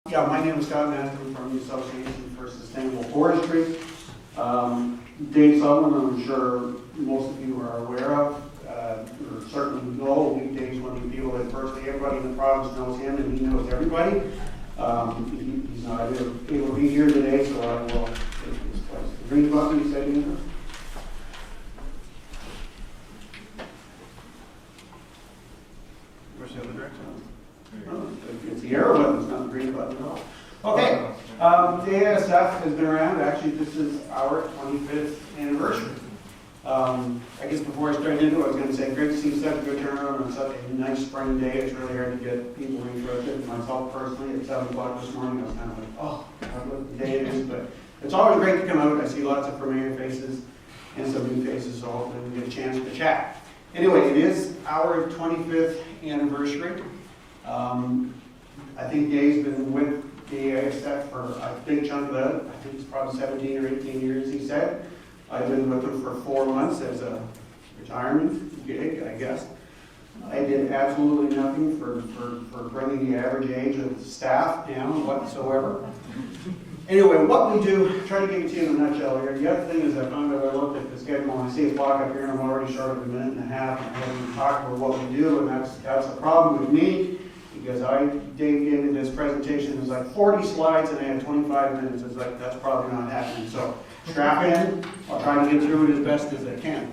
Yeah, my name is Scott Maston from the Association for Sustainable Forestry. Dave Sullivan, I'm sure most of you are aware of, or certainly know. Dave's one of the people that virtually everybody in the province knows him, and he knows everybody. He's not able to be here today, so I will take his place. The green button, you said, Andrew? Where's the other direction? Oh, it's the arrow button, it's not the green button at all. Okay, the ASF has been around. Actually, this is our 25th anniversary. I guess before I started into it, I was going to say, great to see such a good turnaround on such a nice spring day. It's really hard to get people interested. Myself personally, at 7 o'clock this morning, I was kind of like, oh, what day it is. But it's always great to come out. I see lots of familiar faces and some new faces, so hopefully we get a chance to chat. Anyway, it is our 25th anniversary. I think Dave's been with the ASF for a big chunk of that. I think it's probably 17 or 18 years, he said. I've been with him for 4 months as a retirement gig, I guess. I did absolutely nothing for bringing the average age of the staff down whatsoever. Anyway, what we do, try to give it to you in a nutshell here. The other thing is I found that I looked at the schedule and I see a clock up here and I'm already short of a minute and a half. And I haven't even talked about what we do, and that's a problem with me. Because Dave gave me this presentation, it was like 40 slides and I had 25 minutes. It's like, that's probably not happening. So strap in, I'll try to get through it as best as I can.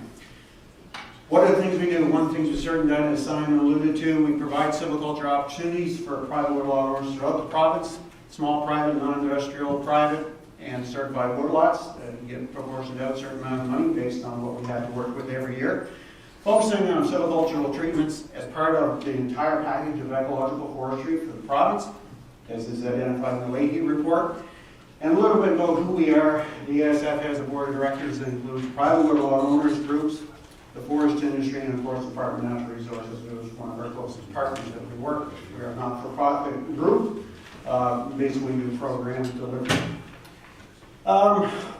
What are the things we do? One thing for certain, that as Simon alluded to, we provide silviculture opportunities for private woodlot owners throughout the province, small private, non-industrial private, and certified woodlots that get proportioned out a certain amount of money based on what we have to work with every year. Focusing on silvicultural treatments as part of the entire package of ecological forestry for the province, as is identified in the Leahy report. And a little bit about who we are. The ASF has a board of directors that includes private woodlot owners groups, the forest industry, and of course the Department of Natural Resources, who is one of our closest partners that we work with. We are a not-for-profit group. Basically, we do programs delivery.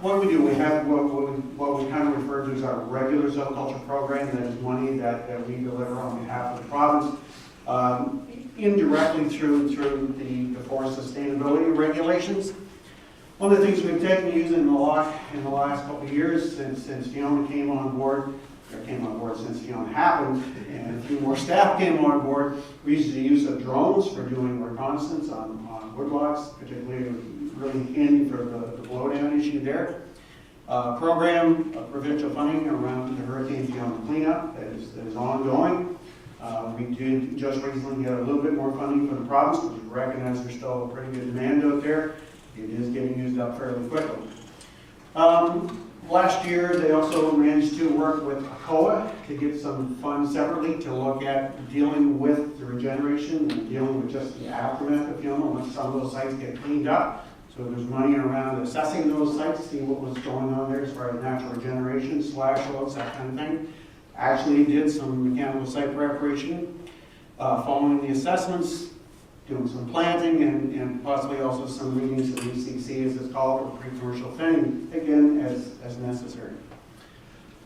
What do? We have what we kind of refer to as our regular silviculture program. That is money that we deliver on behalf of the province, indirectly through the forest sustainability regulations. One of the things we've taken to use in the last couple of years since Fiona came on board, since Fiona happened, and a few more staff came on board, we used the use of drones for doing reconnaissance on woodlots, particularly really handy for the blowdown issue there. Program of provincial funding around the Hurricane Fiona cleanup that is ongoing. We did just recently get a little bit more funding from the province, because we recognize there's still a pretty good demand out there. It is getting used up fairly quickly. Last year, they also managed to work with ACOA to get some funds separately to look at dealing with the regeneration and dealing with just the aftermath of Fiona once some of those sites get cleaned up. So there's money around assessing those sites, see what was going on there as far as natural regeneration, slash loads, that kind of thing. Actually did some mechanical site preparation, following the assessments, doing some planting, and possibly also some meetings at NSCC, as it's called, for pre-commercial thinning, again, as necessary.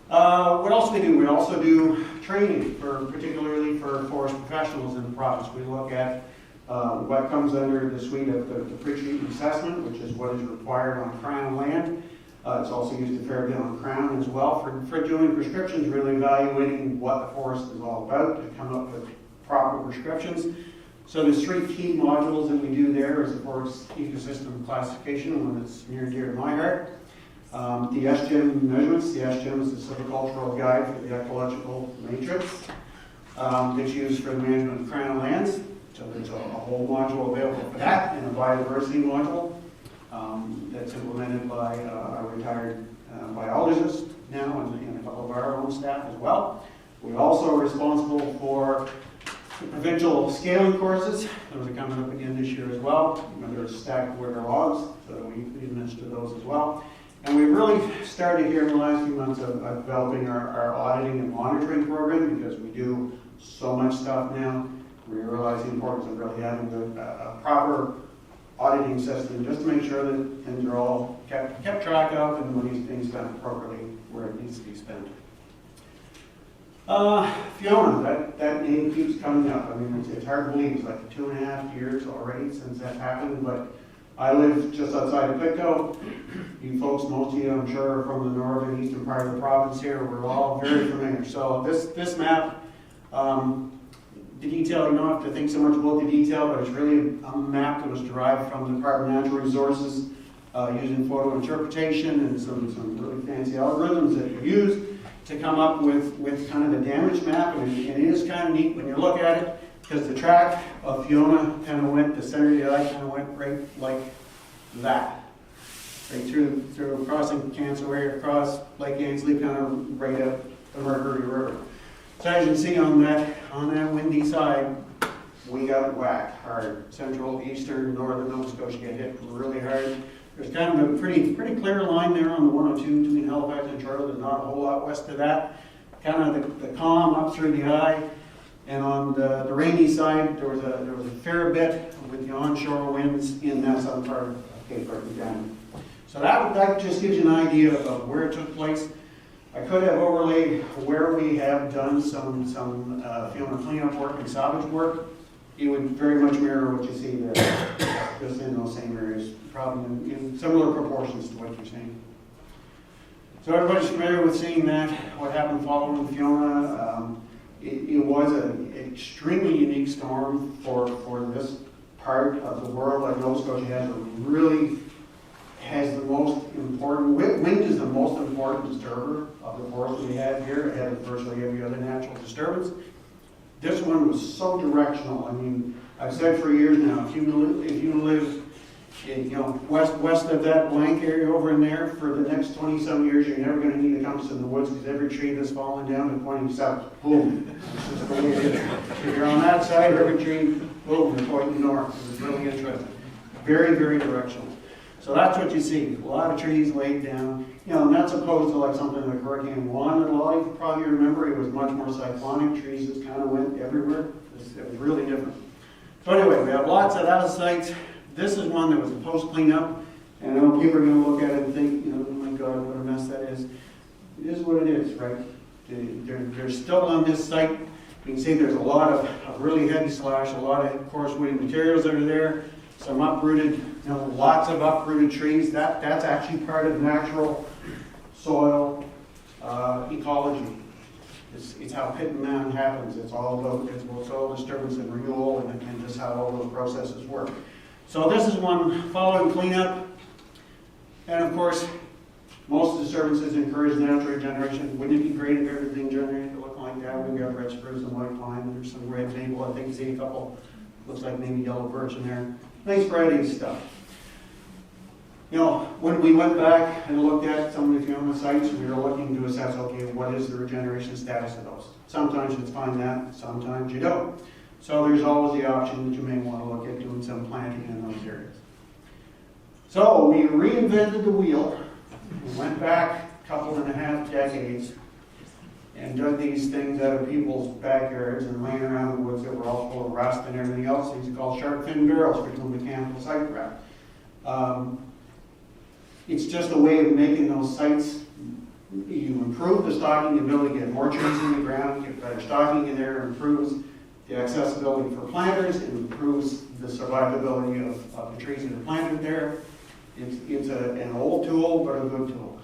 What else do we do? We also do training, particularly for forest professionals in the province. We look at what comes under the suite of the pre-treatment assessment, which is what is required on Crown land. It's also used a fair bit on Crown as well for doing prescriptions, really evaluating what the forest is all about to come up with proper prescriptions. So there's 3 key modules that we do there as a forest ecosystem classification, one that's near and dear to my heart. The SGM measurements. The SGM is the silvicultural guide for the ecological matrix that's used for the management of Crown lands. So there's a whole module available for that, and a biodiversity module that's implemented by a retired biologist now, and a couple of our own staff as well. We're also responsible for the provincial scaling courses. Those are coming up again this year as well. They're stacked with our logs, so we administer those as well. And we really started here in the last few months of developing our auditing and monitoring program, because we do so much stuff now. We realize the importance of really having a proper auditing system just to make sure that things are all kept track of and money's being spent appropriately where it needs to be spent. Fiona, that name keeps coming up. I mean, it's hard to believe. It's like 2.5 years already since that happened, but I live just outside of Pictou. You folks, most of you, I'm sure, are from the northern eastern part of the province here. We're all very familiar. So this map, the detail, you don't have to think so much about the detail, but it's really a map that was derived from the Department of Natural Resources using photo interpretation and some really fancy algorithms that you use to come up with kind of the damage map. And it is kind of neat when you look at it, because the track of Fiona kind of went, the center of the eye kind of went right like that. Right through crossing Cancaway, across Lake Ainslie, kind of right up the Mercury River. So as you can see on that windy side, we got whacked hard. Central, eastern, northern Nova Scotia get hit really hard. There's kind of a pretty clear line there on the 102 between Halifax and Charlotte. There's not a whole lot west of that. Kind of the calm up through the eye. And on the rainy side, there was a fair bit with the onshore winds in that southern part of Cape Breton. So that just gives you an idea of where it took place. I could have overlaid where we have done some Fiona cleanup work and salvage work. It would very much mirror what you see there, just in those same areas, probably in similar proportions to what you're seeing. So everybody's familiar with seeing that, what happened following Fiona. It was an extremely unique storm for this part of the world. Like Nova Scotia has the most important, wind is the most important disturber of the forest we have here, ahead of virtually every other natural disturbance. This one was so directional. I mean, I've said for years now, if you live in, west of that blank area over in there, for the next 20-some years, you're never going to need to come to the woods, because every tree that's fallen down is pointing south. Boom. That's just the way it is. If you're on that side, every tree, boom, is pointing north. It's really interesting. Very, very directional. So that's what you see. A lot of trees laid down. And that's opposed to like something like Hurricane Juan. And a lot of you probably remember it was much more cyclonic. Trees just kind of went everywhere. It was really different. So anyway, we have lots of those sites. This is one that was a post-cleanup. And I know people are going to look at it and think, oh my God, what a mess that is. It is what it is, right? They're still on this site. You can see there's a lot of really heavy slash, a lot of coarse woody materials that are there. Some uprooted, lots of uprooted trees. That's actually part of natural soil ecology. It's how pit and mound happens. It's all about soil disturbance and renewal, and just how all those processes work. So this is one following cleanup. And of course, most disturbances encourage natural regeneration. Wouldn't it be great if everything generated to look like that? We've got red spruce and white pine, and there's some red maple. I think you see a couple, looks like maybe yellow birch in there. Nice variety of stuff. When we went back and looked at some of the Fiona sites, we were looking to assess, okay, what is the regeneration status of those? Sometimes you find that, sometimes you don't. So there's always the option that you may want to look at doing some planting in those areas. So we reinvented the wheel. We went back a couple and a half decades and dug these things out of people's backyards and laying around the woods that were all full of rust and everything else. These are called shark fin barrels for doing mechanical site prep. It's just a way of making those sites. You improve the stocking ability, get more trees in the ground, get better stocking in there, improves the accessibility for planters, it improves the survivability of the trees that are planted there. It's an old tool, but a good tool.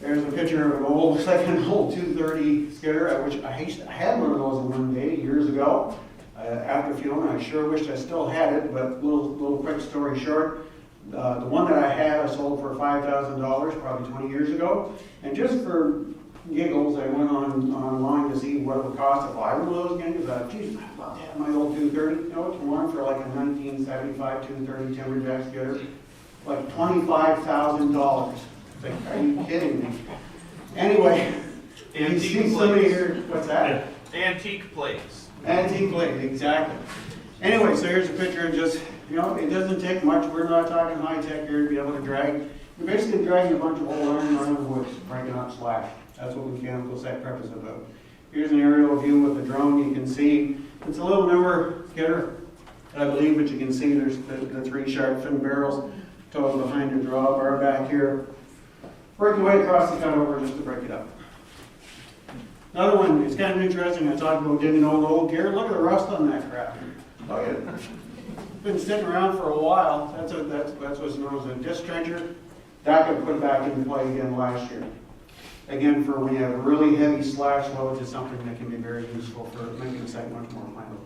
There's a picture of an old, looks like an old 230 skidder, which I had one of those in one day years ago. After Fiona, I sure wished I still had it, but little quick story short. The one that I had, I sold for $5,000 probably 20 years ago. And just for giggles, I went online to see what it would cost to buy one of those again. Because I thought, geez, I'd love to have my old 230. It's one for like a 1975 230 timberjack skidder. Like $25,000. Are you kidding me? Anyway, you see somebody here, what's that? Antique plates. Antique plate, exactly. Anyway, so here's a picture of just, it doesn't take much. We're not talking high tech here to be able to drag. You're basically dragging a bunch of old iron around the woods, breaking up slash. That's what mechanical site prep is about. Here's an aerial view with the drone. You can see it's a little newer skidder, I believe, but you can see there's the three shark fin barrels towed behind the drawbar back here. Work your way across the cutover just to break it up. Another one, it's kind of interesting, I talked about digging old gear. Look at the rust on that crap. Look at it. It's been sitting around for a while. That's what's known as a disc trencher. That got put back into play again last year. Again, for when you have really heavy slash loads, it's something that can be very useful for making the site much more plannable.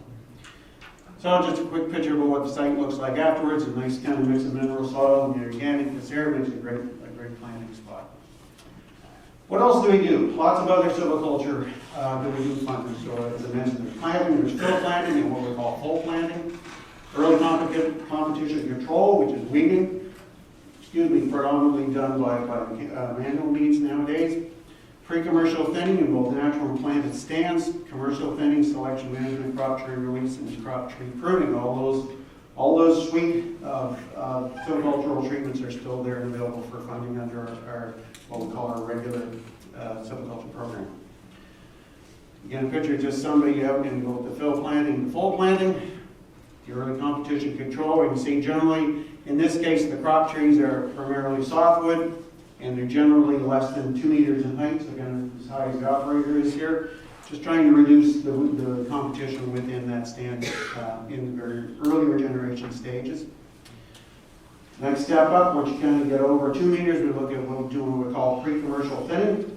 So just a quick picture of what the site looks like afterwards. A nice kind of mix of mineral soil and the organic that's there makes a great planting spot. What else do we do? Lots of other silviculture that we do funding. So as I mentioned, there's planting, there's fill planting, and what we call full planting. Early competition control, which is weeding. Predominantly done by manual means nowadays. Pre-commercial thinning in both natural and planted stands. Commercial thinning, selection management, crop tree release, and crop tree pruning. All those suite of silvicultural treatments are still there and available for funding under our what we call our regular silviculture program. Again, a picture of just somebody out in both the fill planting and the full planting. The early competition control, we can see generally, in this case, the crop trees are primarily softwood, and they're generally less than 2 meters in height, so again, as high as the operator is here. Just trying to reduce the competition within that stand in the very earlier generation stages. Next step up, once you kind of get over 2 meters, we look at what we call pre-commercial thinning.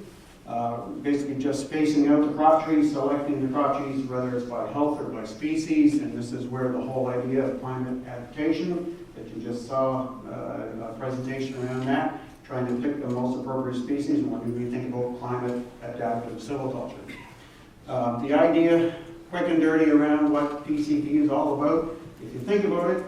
Basically just spacing out the crop trees, selecting the crop trees, whether it's by health or by species, and this is where the whole idea of climate adaptation that you just saw a presentation around that, trying to pick the most appropriate species when we think about climate adaptive silviculture. The idea, quick and dirty, around what PCP is all about, if you think about it,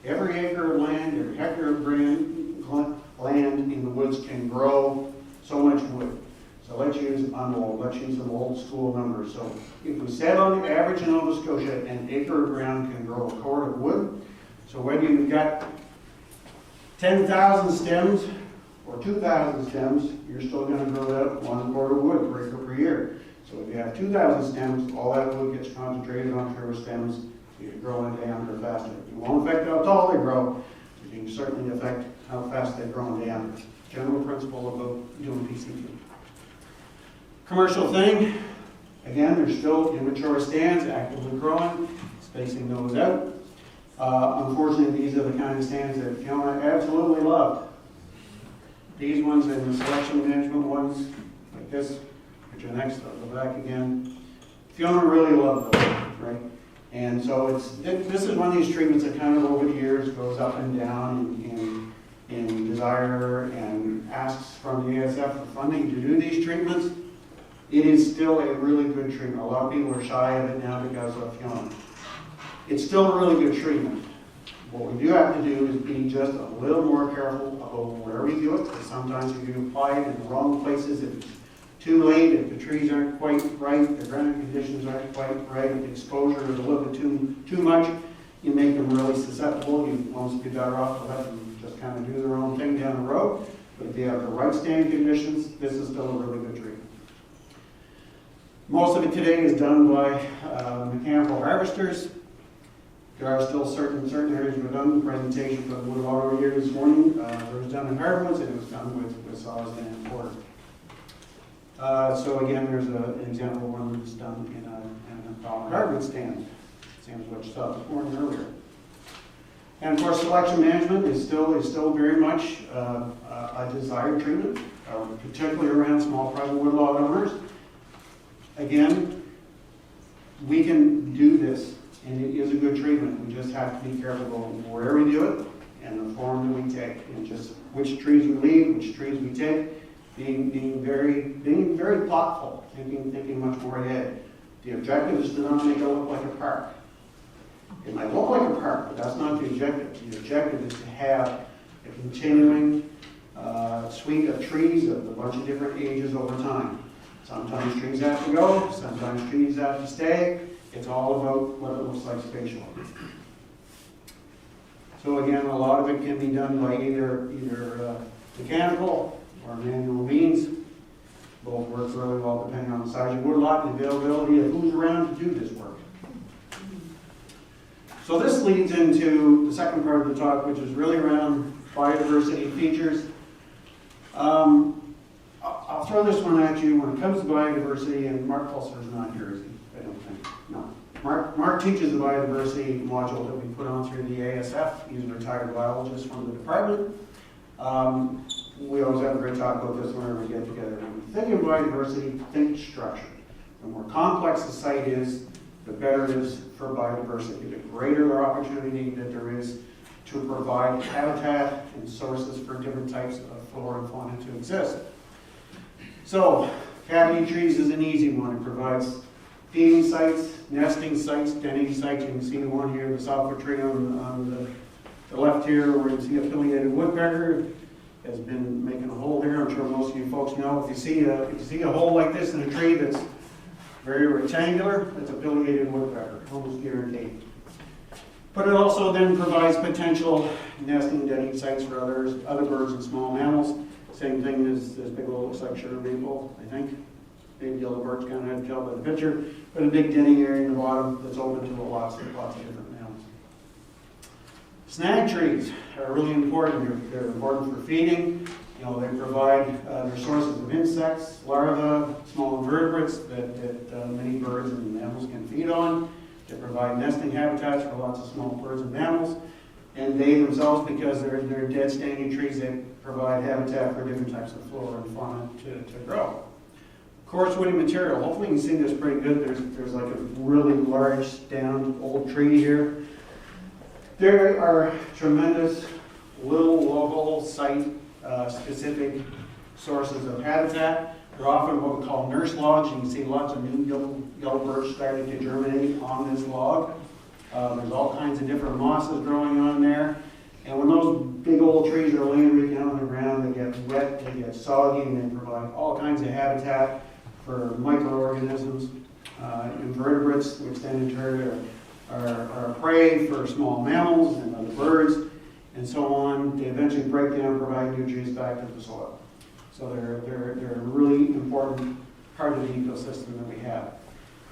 every acre of land, every hectare of land in the woods can grow so much wood. So let's use some old school numbers. So if we said on the average in Nova Scotia, an acre of ground can grow a cord of wood. So whether you've got 10,000 stems or 2,000 stems, you're still going to grow that 1 cord of wood per acre per year. So if you have 2,000 stems, all that wood gets concentrated on fewer stems, so you grow in diameter faster. It won't affect how tall they grow, but you can certainly affect how fast they grow in diameter. General principle about doing PCP. Commercial thinning, again, there's still immature stands actively growing, spacing those out. Unfortunately, these are the kind of stands that Fiona absolutely loved. These ones and the selection management ones, like this, which are next, I'll go back again. Fiona really loved those, right? And so this is one of these treatments that kind of over the years goes up and down in desire and asks from the ASF for funding to do these treatments. It is still a really good treatment. A lot of people are shy of it now because of Fiona. It's still a really good treatment. What we do have to do is be just a little more careful about where we do it, because sometimes we can apply it in the wrong places. If it's too late, if the trees aren't quite right, the ground conditions aren't quite right, if the exposure is a little bit too much, you make them really susceptible. You almost be better off to let them just kind of do their own thing down the road. But if you have the right stand conditions, this is still a really good treatment. Most of it today is done by mechanical harvesters. There are still certain areas we've done. The presentation for the Woodlot over here this morning, it was done in hardwoods and it was done with saws and quarter. So again, there's an example of one that's done in a hardwood stand. Same as what you saw this morning earlier. And of course, selection management is still very much a desired treatment, particularly around small private woodlot owners. Again, we can do this, and it is a good treatment. We just have to be careful about where we do it and the form that we take, and just which trees we leave, which trees we take, being very thoughtful, thinking much more ahead. The objective is to not make it look like a park. It might look like a park, but that's not the objective. The objective is to have a continuing suite of trees of a bunch of different ages over time. Sometimes trees have to go, sometimes trees have to stay. It's all about what it looks like spatially. So again, a lot of it can be done by either mechanical or manual means. Both work really well depending on the size of your woodlot and the availability of who's around to do this work. So this leads into the second part of the talk, which is really around biodiversity features. I'll throw this one at you. When it comes to biodiversity, and Mark Pulser's not here, is he? I don't think. No. Mark teaches the biodiversity module that we put on through the ASF. He's a retired biologist from the department. We always have a great talk about this whenever we get together. When we think of biodiversity, think structure. The more complex the site is, the better it is for biodiversity. The greater the opportunity that there is to provide habitat and sources for different types of flora and fauna to exist. So, cavity trees is an easy one. It provides feeding sites, nesting sites, denning sites. You can see the one here, the softwood tree on the left here, where you see a affiliated woodpecker has been making a hole there. I'm sure most of you folks know. If you see a hole like this in a tree that's very rectangular, that's a affiliated woodpecker, almost guaranteed. But it also then provides potential nesting, denning sites for other birds and small mammals. Same thing as this big old, looks like sugar maple, I think. Big yellow birds, kind of hard to tell by the picture, but a big denning area in the bottom that's open to lots of different mammals. Snag trees are really important. They're important for feeding. You know, they provide their sources of insects, larvae, small invertebrates that many birds and mammals can feed on. They provide nesting habitats for lots of small birds and mammals. And they themselves, because they're dead standing trees, they provide habitat for different types of flora and fauna to grow. Coarse woody material. Hopefully you can see this pretty good. There's like a really large stand old tree here. There are tremendous little local site specific sources of habitat. They're often what we call nurse logs. You can see lots of new yellow birds starting to germinate on this log. There's all kinds of different mosses growing on there. And when those big old trees are laying right down on the ground, they get wet, they get soggy, and they provide all kinds of habitat for microorganisms, invertebrates, which then in turn are prey for small mammals and other birds, and so on. They eventually break down and provide nutrients back to the soil. So they're a really important part of the ecosystem that we have.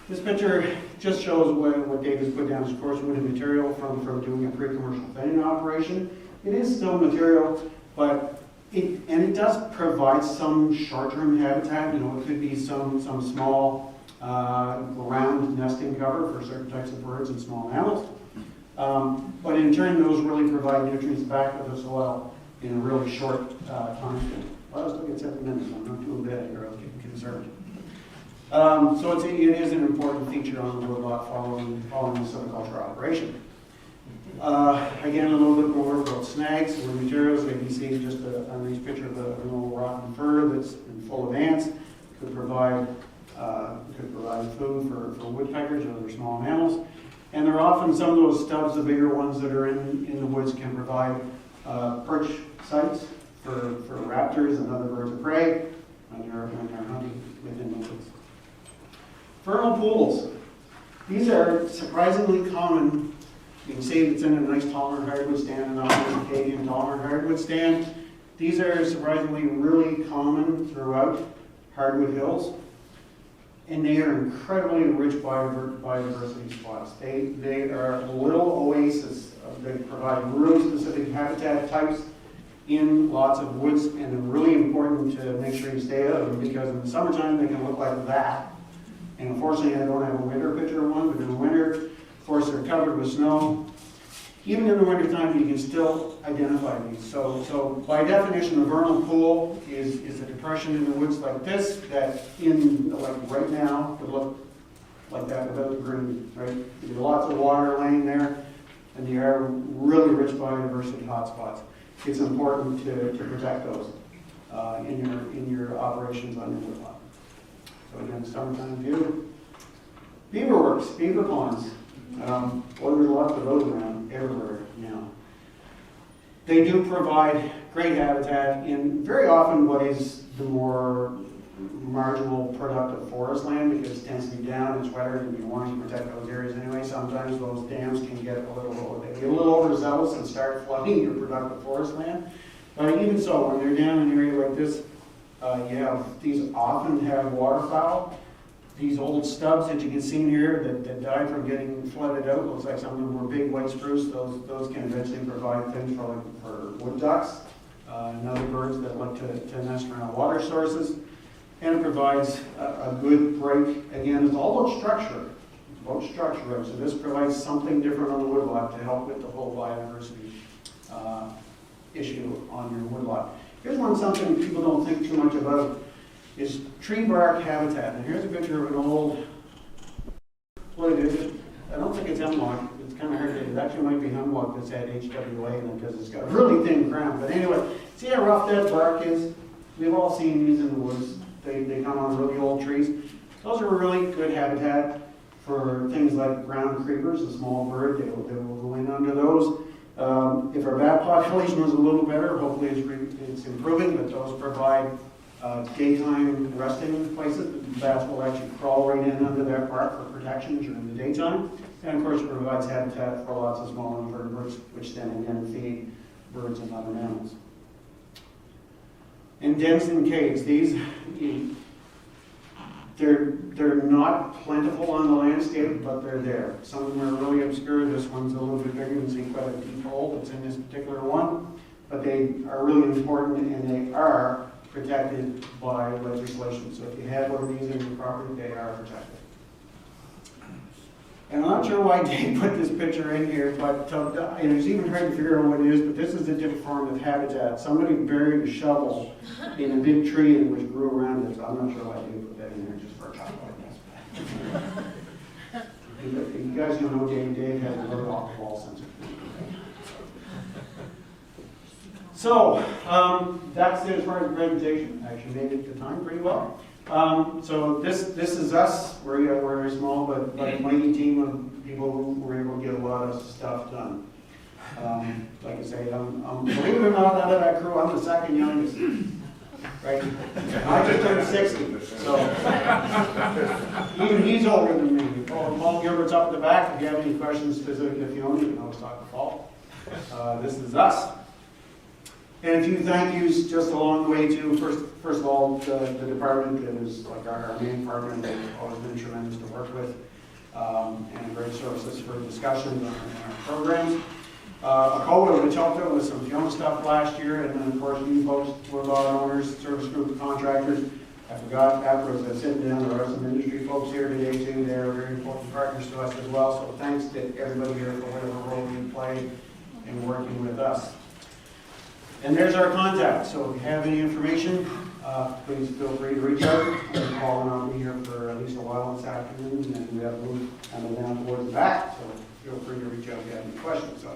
This picture just shows what Dave has put down as coarse woody material from doing a pre-commercial thinning operation. It is still material, but it does provide some short-term habitat. You know, it could be some small ground nesting cover for certain types of birds and small mammals. But in turn, those really provide nutrients back to the soil in a really short time span. Well, I was looking at 7 minutes. I'm not doing bad here. I was getting concerned. So it is an important feature on the woodlot following the silviculture operation. Again, a little bit more about snags or materials. Like you see just a nice picture of an old rotten fir that's been full of ants. Could provide food for woodpeckers or other small mammals. And there are often some of those stubs, the bigger ones that are in the woods, can provide perch sites for raptors and other birds of prey when they're hunting within the woods. Vernal pools. These are surprisingly common. You can see it's in a nice tolerant hardwood stand and not an Acadian tolerant hardwood stand. These are surprisingly really common throughout hardwood hills. And they are incredibly rich biodiversity spots. They are a little oasis. They provide really specific habitat types in lots of woods, and they're really important to make sure you stay out of them, because in the summertime they can look like that. And unfortunately, I don't have a winter picture of one, but in the winter, of course, they're covered with snow. Even in the wintertime, you can still identify these. So by definition, a vernal pool is a depression in the woods like this, that right now would look like that without the green, right? There's lots of water laying there, and they are really rich biodiversity hotspots. It's important to protect those in your operations on your woodlot. So again, summertime view. Beaver works, beaver ponds. Well, there's lots of those around everywhere now. They do provide great habitat in very often what is the more marginal productive forest land, because it tends to be down, it's wetter, and you want to protect those areas anyway. Sometimes those dams can get a little overzealous and start flooding your productive forest land. But even so, when they're down in an area like this, these often have waterfowl. These old stubs that you can see in here that died from getting flooded out, looks like some of them were big white spruce. Those can eventually provide things for wood ducks and other birds that like to nest around water sources. and it provides a good break. Again, it's all about structure. It's about structure, right? So this provides something different on the woodlot to help with the whole biodiversity issue on your woodlot. Here's something people don't think too much about, is tree bark habitat. And here's a picture of an old, what it is, I don't think it's hemlock. It's kind of hard to, it actually might be hemlock that's had HWA in it because it's got a really thin crown. But anyway, see how rough that bark is? We've all seen these in the woods. They come on really old trees. Those are really good habitat for things like ground creepers, a small bird. They will go in under those. If our bat population was a little better, hopefully it's improving, but those provide daytime resting places. The bats will actually crawl right in under that bark for protection during the daytime. And of course it provides habitat for lots of small invertebrates, which then again feed birds and other mammals. And dens and caves, these, they're not plentiful on the landscape, but they're there. Some of them are really obscure. This one's a little bit bigger. You can see quite a deep hole that's in this particular one. But they are really important, and they are protected by legislation. So if you have one of these in your property, they are protected. And I'm not sure why Dave put this picture in here, but it's even hard to figure out what it is, but this is a different form of habitat. Somebody buried a shovel in a big tree and which grew around it, so I'm not sure why Dave put that in there just for a topic like this. You guys don't know Dave has a very off-the-wall sense of humor. So, that's it as far as the presentation. I actually made it to time pretty well. So this is us. We're a very small but mighty team of people who were able to get a lot of stuff done. Like I say, believe it or not, out of that crew, I'm the second youngest. Right? I just turned 60, so even he's older than me. Paul Gilbert's up at the back. If you have any questions specific to Fiona, you can always talk to Paul. This is us. And a few thank yous just along the way too. First of all, the department that is like our main partner, and they've always been tremendous to work with, and great services for discussions on our programs. ACOA, which helped out with some Fiona stuff last year, and then of course you folks, Woodlot owners, service group contractors. I forgot after I was sitting down, there are some industry folks here today too. They're very important partners to us as well. So thanks to everybody here for whatever role you play in working with us. And there's our contact. So if you have any information, please feel free to reach out. Paul and I'll be here for at least a while this afternoon, and we have a move kind of down towards the back. So feel free to reach out if you have any questions. So